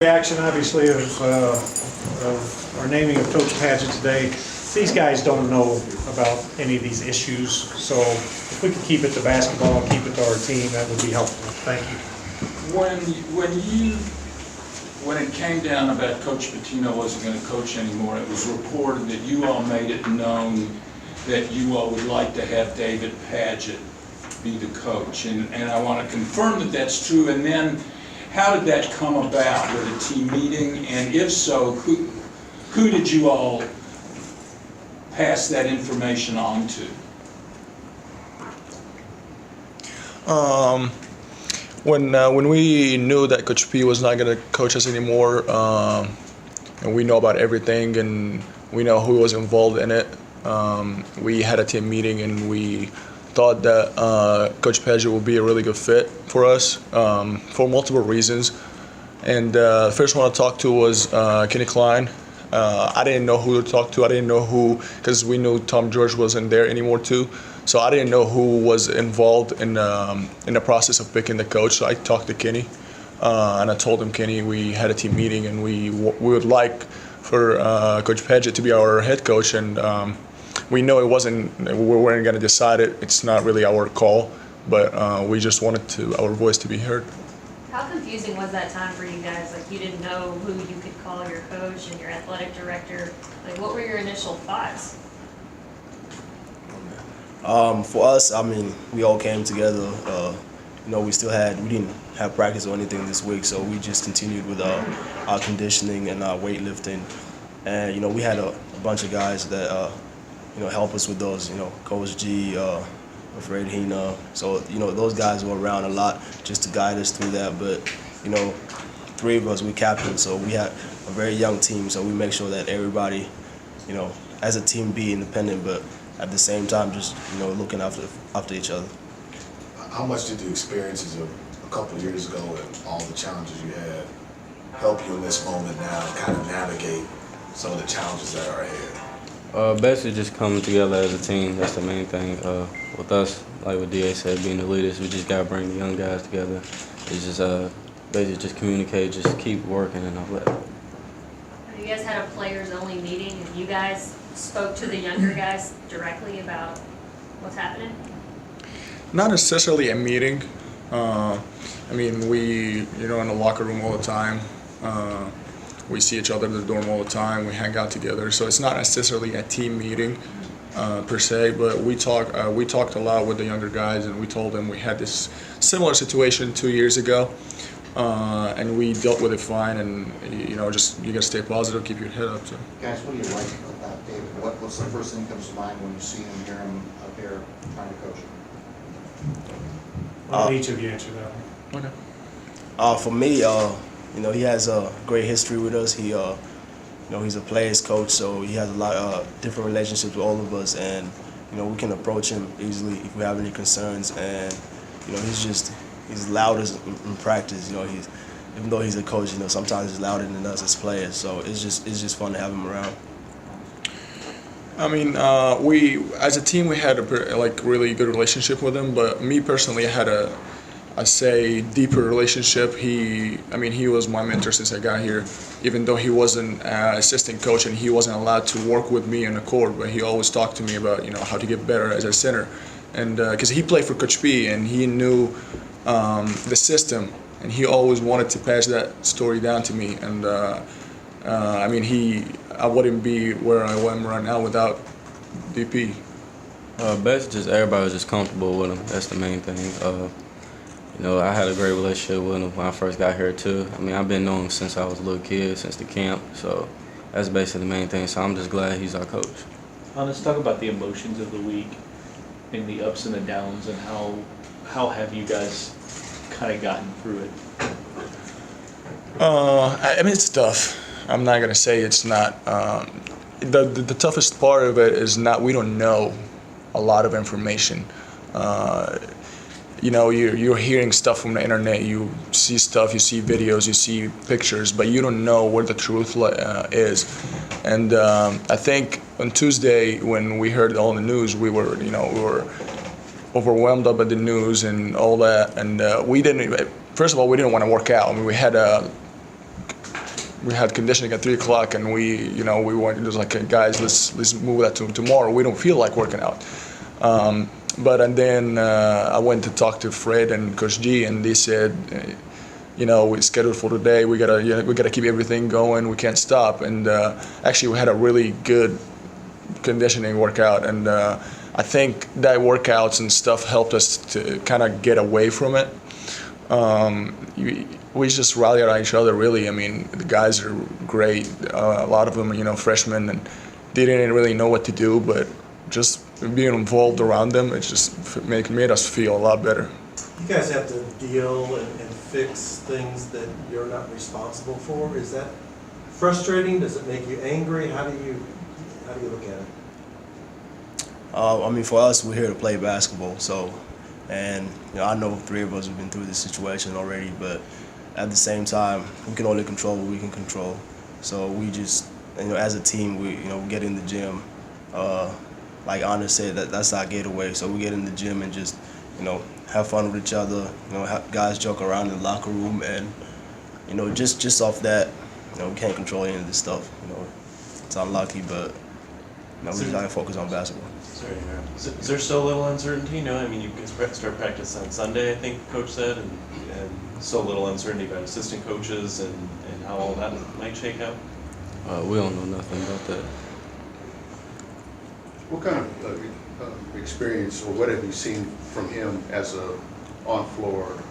Reaction, obviously, of our naming of Coach Padgett today. These guys don't know about any of these issues, so if we could keep it to basketball, keep it to our team, that would be helpful. Thank you. When it came down about Coach Pitino wasn't going to coach anymore, it was reported that you all made it known that you all would like to have David Padgett be the coach, and I want to confirm that that's true. And then, how did that come about with a team meeting? And if so, who did you all pass that information on to? When we knew that Coach P was not going to coach us anymore, and we know about everything and we know who was involved in it, we had a team meeting and we thought that Coach Padgett would be a really good fit for us for multiple reasons. And the first one I talked to was Kenny Klein. I didn't know who to talk to. I didn't know who, because we knew Tom George wasn't there anymore too. So I didn't know who was involved in the process of picking the coach. So I talked to Kenny, and I told him, Kenny, we had a team meeting and we would like for Coach Padgett to be our head coach. And we know we weren't going to decide it. It's not really our call, but we just wanted our voice to be heard. How confusing was that time for you guys? Like, you didn't know who you could call your coach and your athletic director. Like, what were your initial thoughts? For us, I mean, we all came together. We didn't have practice or anything this week, so we just continued with our conditioning and our weightlifting. And, we had a bunch of guys that, help us with those, Coach G, Fred Hina. So, those guys were around a lot just to guide us through that. But, three of us, we captains, so we had a very young team, so we make sure that everybody, as a team, be independent, but at the same time, just, looking after each other. How much did the experiences of a couple of years ago and all the challenges you had help you in this moment now to kind of navigate some of the challenges that are ahead? Basically just coming together as a team, that's the main thing. With us, like what DA said, being the leaders, we just got to bring the young guys together. It's just basically just communicate, just keep working and all that. Have you guys had a players-only meeting and you guys spoke to the younger guys directly about what's happening? Not necessarily a meeting. I mean, we, in the locker room all the time. We see each other in the dorm all the time. We hang out together. So it's not necessarily a team meeting per se, but we talked a lot with the younger guys, and we told them we had this similar situation 2 years ago, and we dealt with it fine. And just you gotta stay positive, keep your head up. So. Guys, what do you like about David? What's the first thing that comes to mind when you see him, hear him out there trying to coach him? Why don't each of you answer that one? Okay. For me, he has a great history with us. He, he's a players coach, so he has a lot of different relationships with all of us, and we can approach him easily if we have any concerns. And he's loudest in practice. Even though he's a coach, sometimes he's louder than us as players. So it's just fun to have him around. I mean, we as a team we had a really good relationship with him, but me personally, I had a deeper relationship. He was my mentor since I got here, even though he wasn't an assistant coach and he wasn't allowed to work with me on the court, but he always talked to me about how to get better as a center, and because he played for Coach P and he knew the system, and he always wanted to pass that story down to me. And I wouldn't be where I am right now without DP. Basically just everybody was just comfortable with him. That's the main thing. I had a great relationship with him when I first got here too. I've been knowing him since I was a little kid, since the camp. So that's basically the main thing. So I'm just glad he's our coach. Let's talk about the emotions of the week and the ups and the downs, and how have you guys kind of gotten through it? It's tough. I'm not gonna say it's not. The toughest part of it is we don't know a lot of information. You're hearing stuff from the internet. You see stuff, you see videos, you see pictures, but you don't know where the truth is. And I think on Tuesday when we heard all the news, we were overwhelmed by the news and all that. And we didn't. First of all, we didn't want to work out. We had we had conditioning at 3 o'clock, and we wanted, just like, guys, let's move that to tomorrow. We don't feel like working out. And then I went to talk to Fred and Coach G, and they said, we scheduled for today. We gotta keep everything going. We can't stop. And actually, we had a really good conditioning workout, and I think that workouts and stuff helped us to kind of get away from it. We just rallied around each other, really. I mean, the guys are great. A lot of them, freshmen, and they didn't really know what to do, but just being involved around them, it just made us feel a lot better. You guys have to deal and fix things that you're not responsible for. Is that frustrating? Does it make you angry? How do you look at it? For us, we're here to play basketball. So, and I know 3 of us have been through this situation already, but at the same time, we can only control what we can control. So we just, as a team, we get in the gym. Like Anna said, that's our getaway. So we get in the gym and just, have fun with each other. Have guys joke around in the locker room, and just off that, we can't control any of this stuff. It's unlucky, but we just gotta focus on basketball. Sorry, is there still a little uncertainty? No, I mean, you can start practice on Sunday, I think Coach said, and still a little uncertainty about assistant coaches and how all that might shake out? We don't know nothing about that. What kind of experience, or what have you seen from him as a on-floor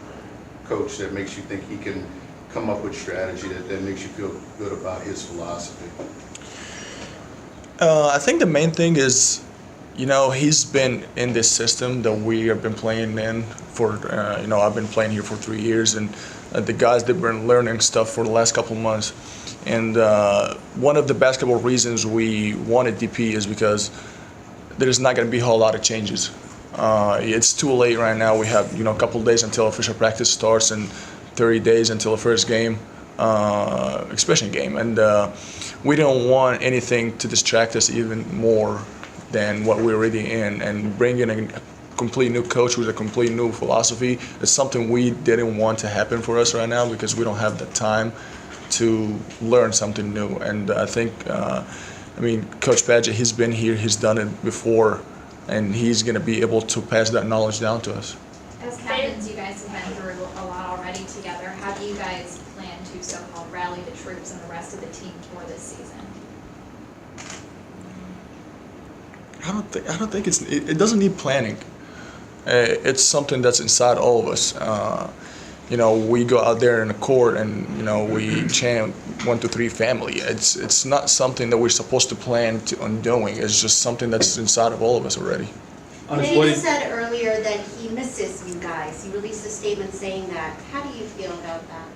coach that makes you think he can come up with strategy that makes you feel good about his philosophy? I think the main thing is, he's been in this system that we have been playing in for, I've been playing here for 3 years, and the guys, they've been learning stuff for the last couple months. And one of the basketball reasons we wanted DP is because there's not going to be a whole lot of changes. It's too late right now. We have, a couple of days until official practice starts and 30 days until the first game, exhibition game. And we don't want anything to distract us even more than what we're already in. And bringing a complete new coach with a complete new philosophy is something we didn't want to happen for us right now, because we don't have the time to learn something new. And I think, Coach Padgett, he's been here, he's done it before, and he's going to be able to pass that knowledge down to us. As captains, you guys have been through a lot already together. How do you guys plan to so-called rally the troops and the rest of the team for this season? I don't think it doesn't need planning. It's something that's inside all of us. We go out there in the court and we chant 1, 2, 3 family. It's not something that we're supposed to plan on doing. It's just something that's inside of all of us already. David said earlier that he misses you guys. He released a statement saying that. How do you feel about that?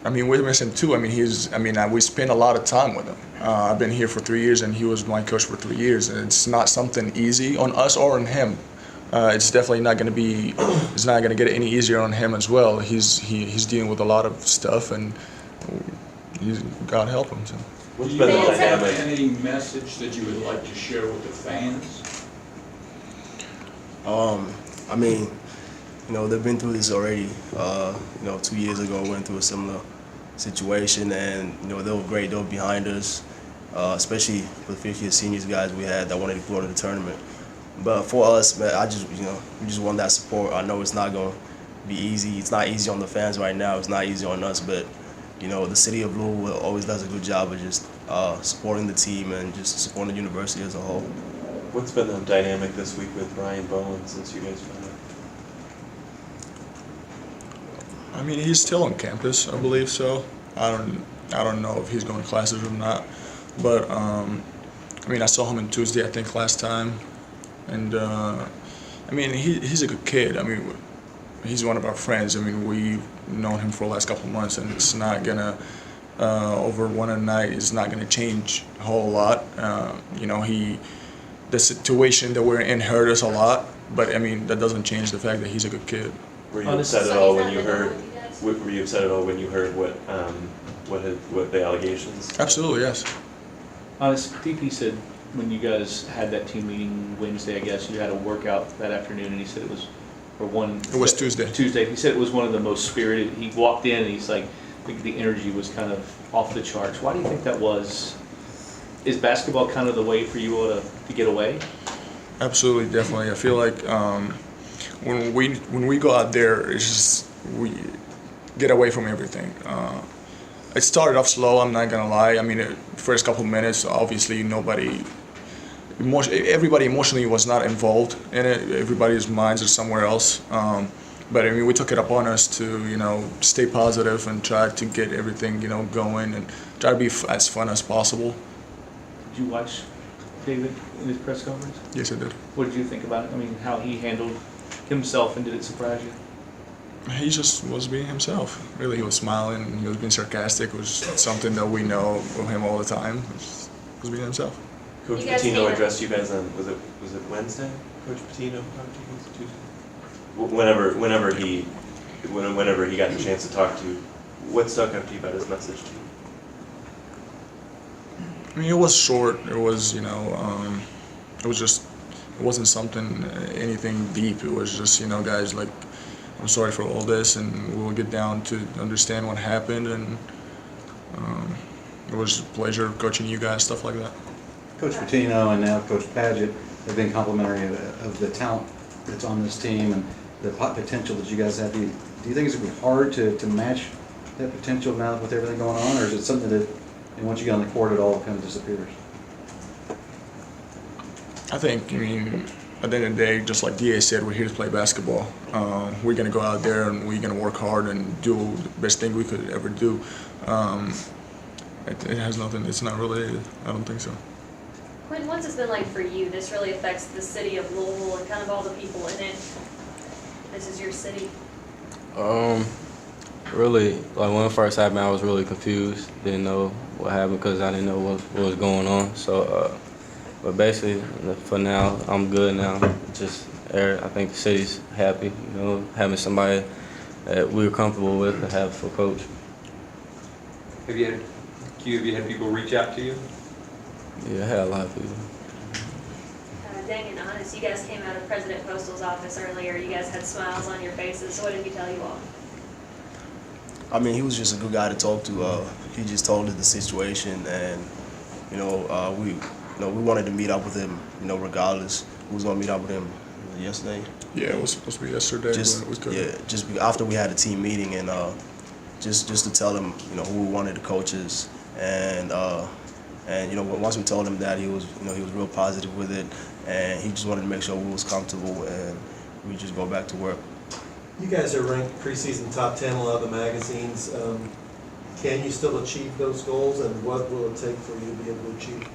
We're missing too. We spent a lot of time with him. I've been here for 3 years, and he was my coach for 3 years. And it's not something easy on us or on him. It's definitely not going to be. It's not going to get any easier on him as well. He's dealing with a lot of stuff, and God help him. So. Do you have any message that you would like to share with the fans? They've been through this already. 2 years ago, went through a similar situation, and they were great. They were behind us, especially with 50th seniors guys we had that wanted to go to the tournament. But for us, man, we just want that support. I know it's not going to be easy. It's not easy on the fans right now. It's not easy on us, but the city of Louisville always does a good job of just supporting the team and just supporting the university as a whole. What's been the dynamic this week with Ryan Bowen since you guys found out? He's still on campus, I believe so. I don't know if he's going to classes or not, but I saw him on Tuesday, I think, last time, and he's a good kid. He's one of our friends. We've known him for the last couple of months, and it's not gonna over one night. It's not gonna change a whole lot. The situation that we're in hurt us a lot, but that doesn't change the fact that he's a good kid. Were you upset at all when you heard? Were you upset at all when you heard what the allegations? Absolutely, yes. DP said when you guys had that team meeting Wednesday, I guess you had a workout that afternoon, and he said it was or one. It was Tuesday. Tuesday. He said it was one of the most spirited. He walked in and he's like, the energy was kind of off the charts. Why do you think that was? Is basketball kind of the way for you all to get away? Absolutely, definitely. I feel like when we go out there, it's just we get away from everything. It started off slow. I'm not gonna lie. I mean, the first couple minutes, obviously, everybody emotionally was not involved in it. Everybody's minds are somewhere else. But I mean, we took it upon us to stay positive and try to get everything going and try to be as fun as possible. Did you watch David in his press conference? Yes, I did. What did you think about it? I mean, how he handled himself, and did it surprise you? He just was being himself. Really, he was smiling. He was being sarcastic. It was something that we know of him all the time. He was being himself. Coach You guys Pitino came- addressed you guys on, was it Wednesday? Coach Pitino talked to you, was it Tuesday? Whenever he got the chance to talk to you, what stuck out to you about his message to you? I mean, it was short. It was, it wasn't anything deep. It was just, guys, like, I'm sorry for all this, and we'll get down to understand what happened, and it was a pleasure coaching you guys, stuff like that. Coach Pitino and now Coach Paget have been complimentary of the talent that's on this team and the potential that you guys have. Do you think it's going to be hard to match that potential now with everything going on, or is it something that once you get on the court it all kind of disappears? I think, at the end of the day, just like DA said, we're here to play basketball. We're going to go out there and we're going to work hard and do the best thing we could ever do. It has nothing, it's not related. I don't think so. Quinn, what's it been like for you? This really affects the city of Louisville and kind of all the people in it. This is your city. Really, like when it first happened, I was really confused. Didn't know what happened because I didn't know what was going on. So, but basically, for now, I'm good now. Just, I think the city's happy, having somebody that we were comfortable with to have for coach. Have you had people reach out to you? Yeah, I had a lot of people. Dang and honest, you guys came out of President Postal's office earlier. You guys had smiles on your faces. What did he tell you all? I mean, he was just a good guy to talk to. He just told us the situation, and we wanted to meet up with him. Regardless, we was gonna meet up with him yesterday. Yeah, it was supposed to be yesterday, but it was good. Yeah, just after we had a team meeting, and just to tell him who we wanted to coach us, and once we told him that, he was real positive with it, and he just wanted to make sure we was comfortable and we just go back to work. You guys are ranked preseason top 10 in a lot of the magazines. Can you still achieve those goals, and what will it take for you to be able to achieve?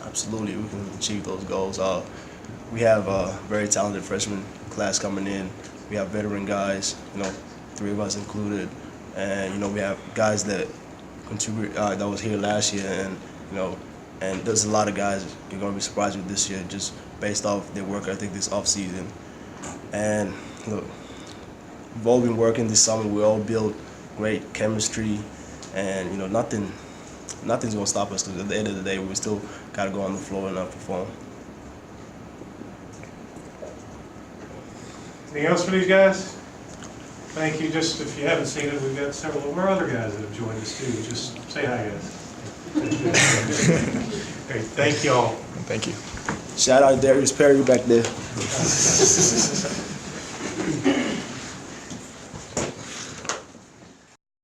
Absolutely, we can achieve those goals. We have a very talented freshman class coming in. We have veteran guys, 3 of us included, and we have guys that contribute that was here last year, and and there's a lot of guys you're gonna be surprised with this year just based off their work ethic this off season. And look, we've all been working this summer. We all built great chemistry, and nothing's gonna stop us, because at the end of the day we still gotta go on the floor and perform. Anything else for these guys? Thank you. Just if you haven't seen it, we've got several of our other guys that have joined us too. Just say hi, guys. Great. Thank you all. Thank you. Shout out Darius Perry back there.